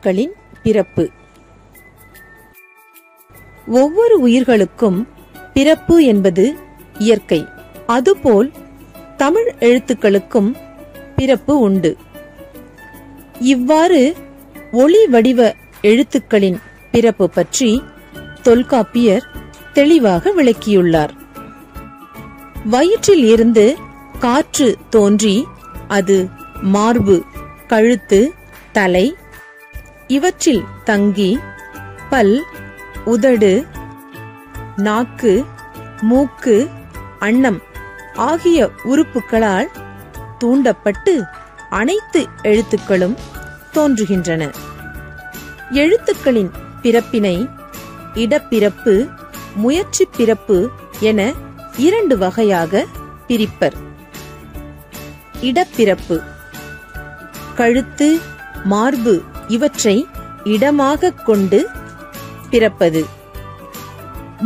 எழுத்துக்களின் பிறப்பு. ஒவ்வொரு உயிர்களுக்கும் பிறப்பு என்பது இயற்கை. அதுபோல் தமிழ் எழுத்துக்களுக்கும் பிறப்பு உண்டு. இவ்வாறு ஒளி வடிவ எழுத்துக்களின் பிறப்பு பற்றி தொல்காப்பியர் தெளிவாக விளக்கியுள்ளார். வயிற்றில் இருந்து காற்று தோன்றி அது மார்பு, கழுத்து, தலை இவற்றில் தங்கி பல், உதடு, நாக்கு, மூக்கு, அன்னம் ஆகிய உறுப்புகளால் தூண்டப்பட்டு அனைத்து எழுத்துக்களும் தோன்றுகின்றன. எழுத்துக்களின் பிறப்பினை இடப்பிறப்பு, முயற்சி பிறப்பு என 2 வகையாக பிரிப்பர். இடப்பிறப்பு கழுத்து, மார்பு இவற்றை இடமாக கொண்டு பிறப்பது.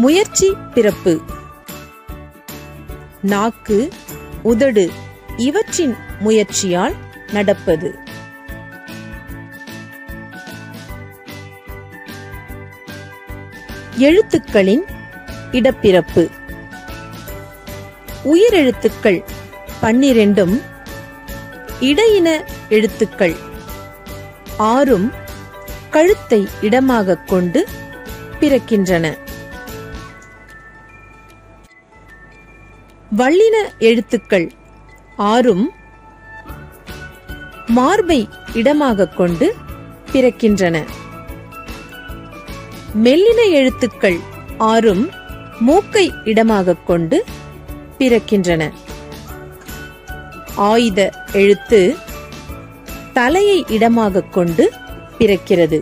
முயற்சி பிறப்பு நாக்கு, உதடு இவற்றின் முயற்சியால் நடப்பது. எழுத்துக்களின் இடப்பிறப்பு. உயிரெழுத்துக்கள் 12 இடையின எழுத்துக்கள் 6 கழுத்தை இடமாக கொண்டு பிறக்கின்றன. வல்லின எழுத்துக்கள் 6 மார்பை இடமாக கொண்டு பிறக்கின்றன. மெல்லின எழுத்துக்கள் 6 மூக்கை இடமாக கொண்டு பிறக்கின்றன. ஆயுத எழுத்து தலையை இடமாக கொண்டு பிறக்கிறது.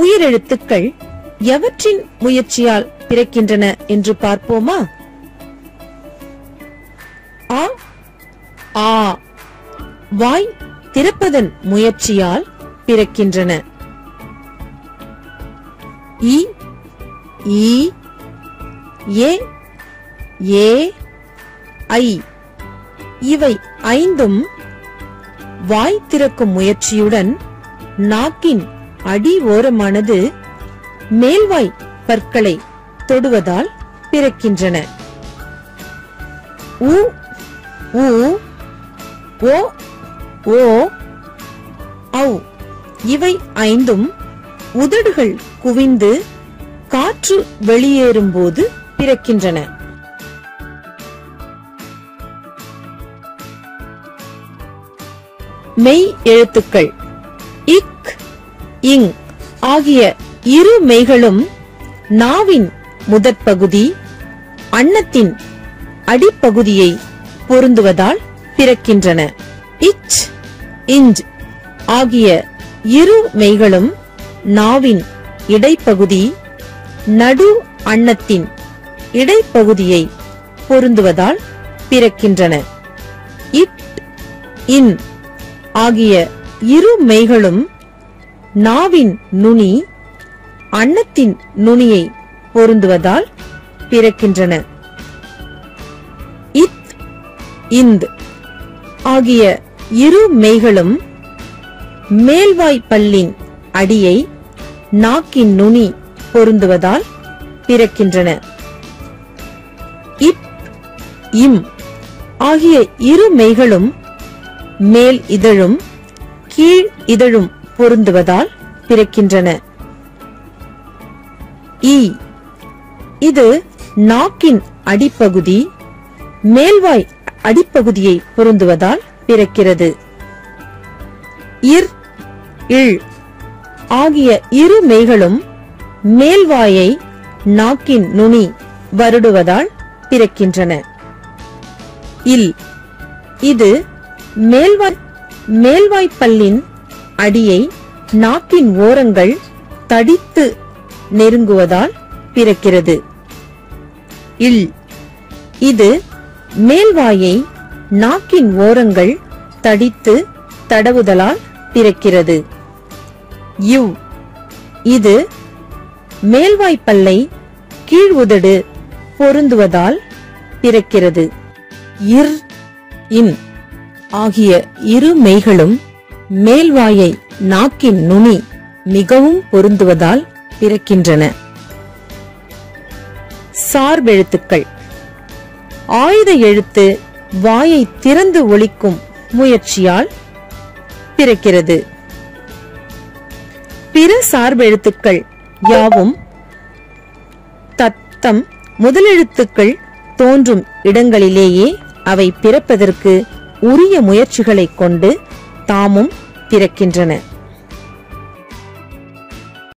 உயிரெழுத்துக்கள் எவற்றின் முயற்சியால் பிறக்கின்றன என்று பார்ப்போமா? ஆ ஆ வாய் திறப்பதன் முயற்சியால் பிறக்கின்றன. இ ஈ ஏ ஏ ஐ இவை 5 வாய் திறக்கும் முயற்சியுடன் நாக்கின் அடி ஓரமானது மேல்வாய் பற்களை தொடுவதால் பிறக்கின்றன. உ ஊ ஓ ஓ ஔ இவை 5 உதடுகள் குவிந்து காற்று வெளியேறும் போது பிறக்கின்றன. மெய் எழுத்துக்கள் இக், இங் ஆகிய 2 மெய்களும் நாவின் முதற்பகுதி, அன்னத்தின் அடிப்பகுதியை பொருந்துவதால் பிறக்கின்றன. இச், இஞ்ச் ஆகிய 2 மெய்களும் நாவின் இடைப்பகுதி, நடு அன்னத்தின் இடைப்பகுதியை பொருந்துவதால் பிறக்கின்றன. இட், இன் ஆகிய 2 மெய்களும் நாவின் நுனி, அன்னத்தின் நுனியை பொருந்துவதால் பிறக்கின்றன. இத், இந்த் ஆகிய 2 மெய்களும் மேல்வாய் பல்லின் அடியை, நாக்கின் நுனி பொருந்துவதால் பிறக்கின்றன. இப், இம் ஆகிய 2 மெய்களும் மேல் இதழும் கீழ் இதழும் பொருந்துவதால் பிறக்கின்றன. ஈ இது நாக்கின் அடிப்பகுதி, மேல்வாய் அடிப்பகுதியை பொருந்துவதால் பிறக்கிறது. இர், இல் ஆகிய 2 மெய்களும் மேல்வாயை நாக்கின் நுனி வருடுவதால் பிறக்கின்றன. இல் இது மேல்வாய் பல்லின் அடியை நாக்கின் ஓரங்கள் தடித்து நெருங்குவதால் பிறக்கிறது. இல் இது மேல்வாயை நாக்கின் ஓரங்கள் தடித்து தடவுதலால் பிறக்கிறது. யுவ் இது மேல்வாய்ப்பல்லை கீழ் உதடு பொருந்துவதால் பிறக்கிறது. இர், இன் ஆகிய இரு மெய்களும் மேல்வாயை நாக்கின் நுனி மிகவும் பொருந்துவதால் பிறக்கின்றன. சார்பெழுத்துக்கள். ஆயுத எழுத்து வாயை திறந்து ஒலிக்கும் முயற்சியால் பிறக்கிறது. பிற சார்பெழுத்துக்கள் யாவும் தத்தம் முதலெழுத்துக்கள் தோன்றும் இடங்களிலேயே அவை பிறப்பதற்கு உரிய முயற்சிகளை கொண்டு தாமும் பிறக்கின்றன.